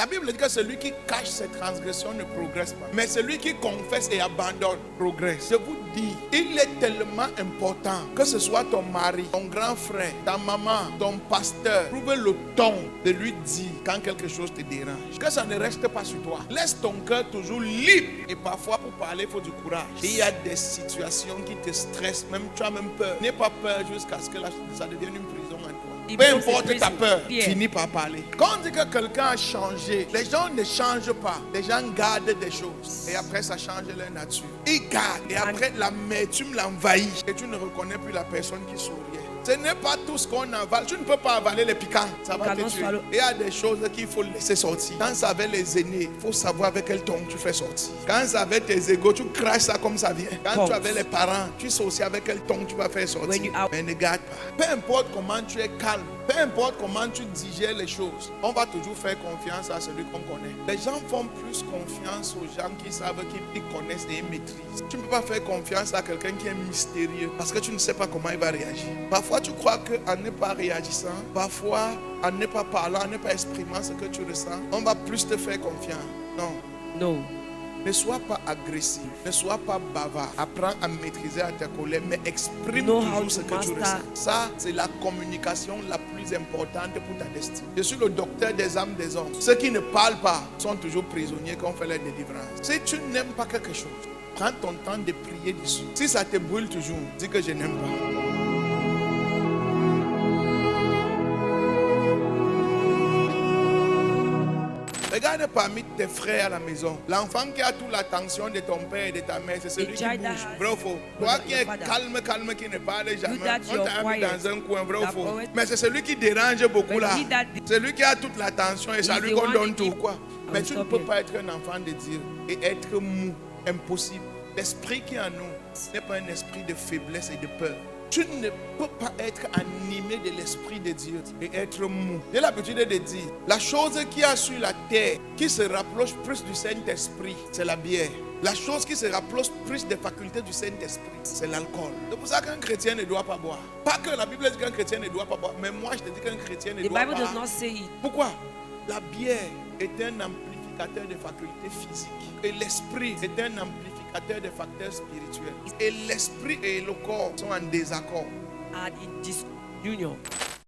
La Bible dit que celui qui cache ses transgressions ne progresse pas. Mais celui qui confesse et abandonne progresse. Je vous dis, il est tellement important que ce soit ton mari, ton grand frère, ta maman, ton pasteur, trouve le ton de lui dire quand quelque chose te dérange. Que ça ne reste pas sur toi. Laisse ton cœur toujours libre. Et parfois pour parler, il faut du courage. Il y a des situations qui te stressent, même tu as même peur. N'aie pas peur jusqu'à ce que ça devienne une prison en toi. Peu importe ta peur, finis par parler. Quand on dit que quelqu'un a changé, les gens ne changent pas. Les gens gardent des choses. Et après, ça change leur nature. Ils gardent. Et après, l'amertume l'envahit. Et tu ne reconnais plus la personne qui souriait. Ce n'est pas tout ce qu'on avale. Tu ne peux pas avaler les piquants. Ça va te tuer. Il y a des choses qu'il faut laisser sortir. Quand c'est avec les aînés, il faut savoir avec quel ton tu fais sortir. Quand c'est avec tes égos, tu craches ça comme ça vient. Quand tu es avec les parents, tu sais aussi avec quel ton tu vas faire sortir. Mais ne garde pas. Peu importe comment tu es calme, peu importe comment tu digères les choses, on va toujours faire confiance à celui qu'on connaît. Les gens font plus confiance aux gens qui savent, qui connaissent et maîtrisent. Tu ne peux pas faire confiance à quelqu'un qui est mystérieux parce que tu ne sais pas comment il va réagir. Parfois, tu crois qu'en ne pas réagissant, parfois, en ne pas parlant, en ne pas exprimant ce que tu ressens, on va plus te faire confiance. Non. No. Ne sois pas agressif, ne sois pas bavard. Apprends à maîtriser ta colère, mais exprime toujours ce que tu ressens. Ça, c'est la communication la plus importante pour ta destinée. Je suis le docteur des âmes des hommes. Ceux qui ne parlent pas sont toujours prisonniers quand on fait la délivrance. Si tu n'aimes pas quelque chose, prends ton temps de prier dessus. Si ça te brûle toujours, dis que je n'aime pas. Regarde parmi tes frères à la maison. L'enfant qui a toute l'attention de ton père et de ta mère, c'est celui qui bouge. Vrai ou faux? Toi qui es calme, qui ne parle jamais. On t'a mis dans un coin, vrai ou faux? Mais c'est celui qui dérange beaucoup là. C'est lui qui a toute l'attention et ça lui qu'on donne tout. Quoi? Mais tu ne peux pas être un enfant de Dieu et être mou. Impossible. L'esprit qui est en nous n'est pas un esprit de faiblesse et de peur. Tu ne peux pas être animé de l'Esprit de Dieu et être mou. J'ai l'habitude de dire, la chose qui a sur la terre, qui se rapproche plus du Saint-Esprit, c'est la bière. La chose qui se rapproche plus des facultés du Saint-Esprit, c'est l'alcool. C'est pour ça qu'un chrétien ne doit pas boire. Pas que la Bible dit qu'un chrétien ne doit pas boire, mais moi je te dis qu'un chrétien ne doit pas boire. Pourquoi? La bière est un amplificateur de facultés physiques. Et l'esprit est un amplificateur des facteurs spirituels. Et l'esprit et le corps sont en désaccord. And in disunion.